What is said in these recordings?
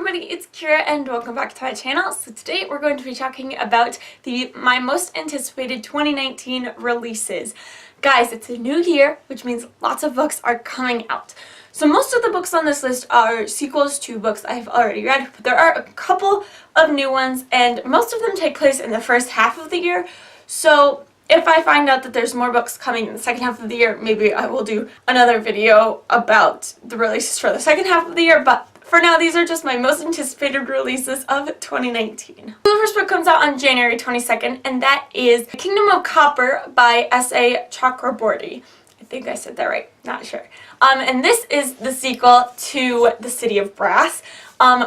everybody, it's Kira and welcome back to my channel. So today we're going to be talking about my most anticipated 2019 releases. Guys, it's a new year, which means lots of books are coming out. So most of the books on this list are sequels to books I've already read, but there are a couple of new ones and most of them take place in the first half of the year. So if I find out that there's more books coming in the second half of the year, maybe I will do another video about the releases for the second half of the year, but for now, these are just my most anticipated releases of 2019. The first book comes out on January 22nd, and that is Kingdom of Copper by S.A. Chakraborty. I think I said that right, not sure. And this is the sequel to The City of Brass,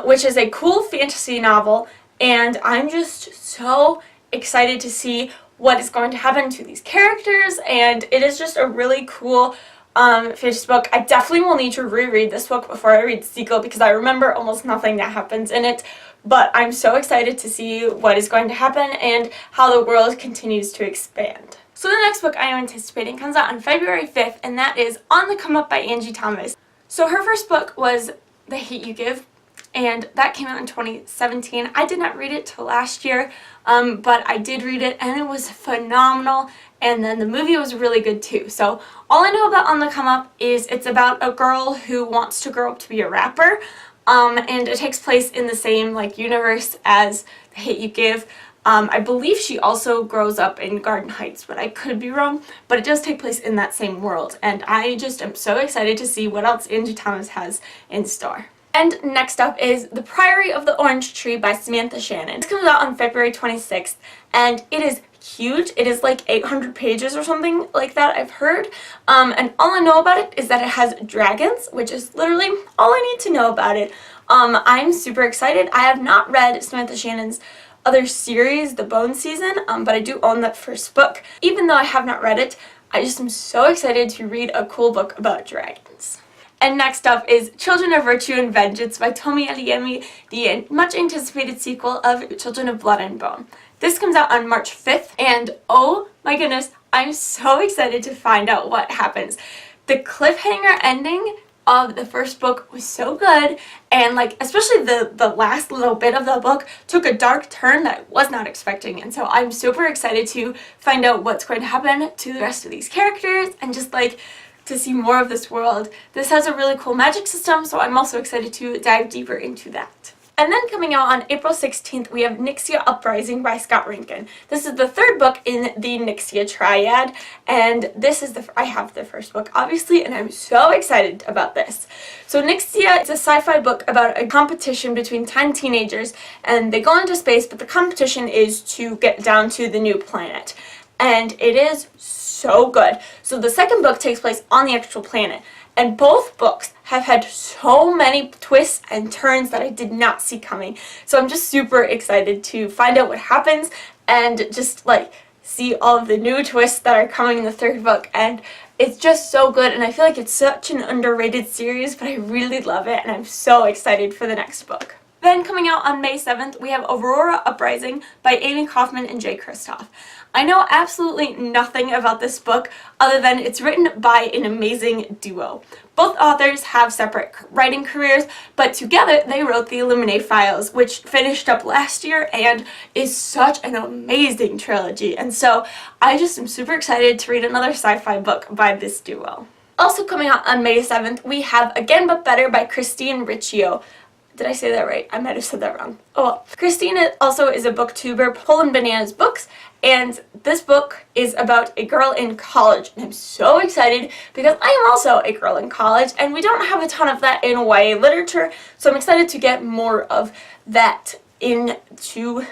which is a cool fantasy novel, and I'm just so excited to see what is going to happen to these characters, and it is just a really cool fantasy book. I definitely will need to reread this book before I read the sequel because I remember almost nothing that happens in it, but I'm so excited to see what is going to happen and how the world continues to expand. So the next book I am anticipating comes out on February 5th, and that is On the Come Up by Angie Thomas. So her first book was The Hate You Give, and that came out in 2017. I did not read it till last year, but I did read it and it was phenomenal, and then the movie was really good too. So all I know about On the Come Up is it's about a girl who wants to grow up to be a rapper, and it takes place in the same universe as The Hate You Give. I believe she also grows up in Garden Heights, but I could be wrong, but it does take place in that same world, and I just am so excited to see what else Angie Thomas has in store. And next up is The Priory of the Orange Tree by Samantha Shannon. This comes out on February 26th, and it is huge. It is like 800 pages or something like that, I've heard. And all I know about it is that it has dragons, which is literally all I need to know about it. I'm super excited. I have not read Samantha Shannon's other series, The Bone Season, but I do own that first book. Even though I have not read it, I just am so excited to read a cool book about dragons. And next up is Children of Virtue and Vengeance by Tomi Adeyemi, the much anticipated sequel of Children of Blood and Bone. This comes out on March 5th, and oh my goodness, I'm so excited to find out what happens. The cliffhanger ending of the first book was so good, and especially the last little bit of the book took a dark turn that I was not expecting, and so I'm super excited to find out what's going to happen to the rest of these characters and just to see more of this world. This has a really cool magic system, so I'm also excited to dive deeper into that. And then coming out on April 16th, we have Your Uprising by Scott Rankin. This is the third book in the Nixia triad, and this is I have the first book, obviously, and I'm so excited about this. So Nixia is a sci-fi book about a competition between 10 teenagers, and they go into space, but the competition is to get down to the new planet. And it is so good. So the second book takes place on the actual planet, and both books have had so many twists and turns that I did not see coming. So I'm just super excited to find out what happens and just see all of the new twists that are coming in the third book, and it's just so good, and I feel like it's such an underrated series, but I really love it, and I'm so excited for the next book. Then coming out on May 7th, we have Aurora Uprising by Amy Kaufman and Jay Kristoff. I know absolutely nothing about this book other than it's written by an amazing duo. Both authors have separate writing careers, but together they wrote the Illuminate Files, which finished up last year and is such an amazing trilogy. And so I just am super excited to read another sci-fi book by this duo. Also coming out on May 7th, we have Again But Better by Christine Riccio. Did I say that right? I might have said that wrong. Oh well. Christine also is a booktuber, Poland Bananas Books, and this book is about a girl in college, and I'm so excited because I am also a girl in college, and we don't have a ton of that in YA literature, so I'm excited to get more of that into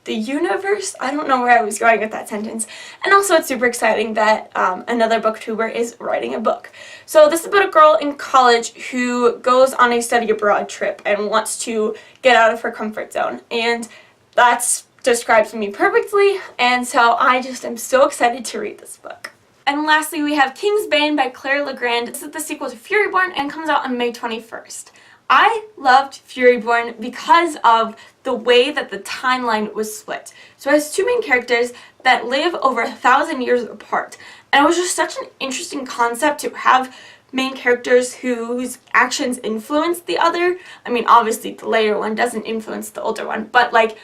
the universe. I don't know where I was going with that sentence. And also it's super exciting that another booktuber is writing a book. So this is about a girl in college who goes on a study abroad trip and wants to get out of her comfort zone. And that describes me perfectly, and so I just am so excited to read this book. And lastly, we have King's Bane by Claire Legrand. This is the sequel to Furyborn and comes out on May 21st. I loved Furyborn because of the way that the timeline was split. So it has two main characters that live over 1,000 years apart. And it was just such an interesting concept to have main characters whose actions influence the other. I mean, obviously the later one doesn't influence the older one, but like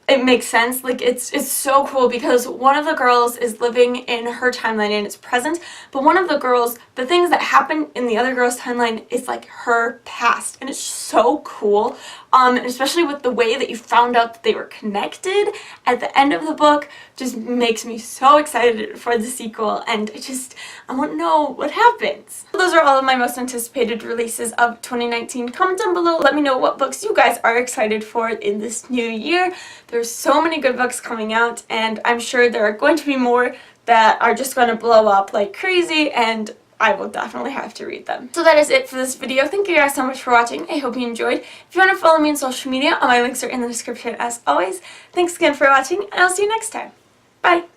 it makes sense. Like it's so cool because one of the girls is living in her timeline and it's present, but one of the girls, the things that happen in the other girl's timeline is like her past, and it's so cool. And especially with the way that you found out that they were connected at the end of the book just makes me so excited for the sequel, and I want to know what happens. So those are all of my most anticipated releases of 2019. Comment down below, let me know what books you guys are excited for in this new year. There's so many good books coming out, and I'm sure there are going to be more that are just going to blow up like crazy, and I will definitely have to read them. So that is it for this video. Thank you guys so much for watching. I hope you enjoyed. If you want to follow me on social media, all my links are in the description as always. Thanks again for watching, and I'll see you next time. Bye!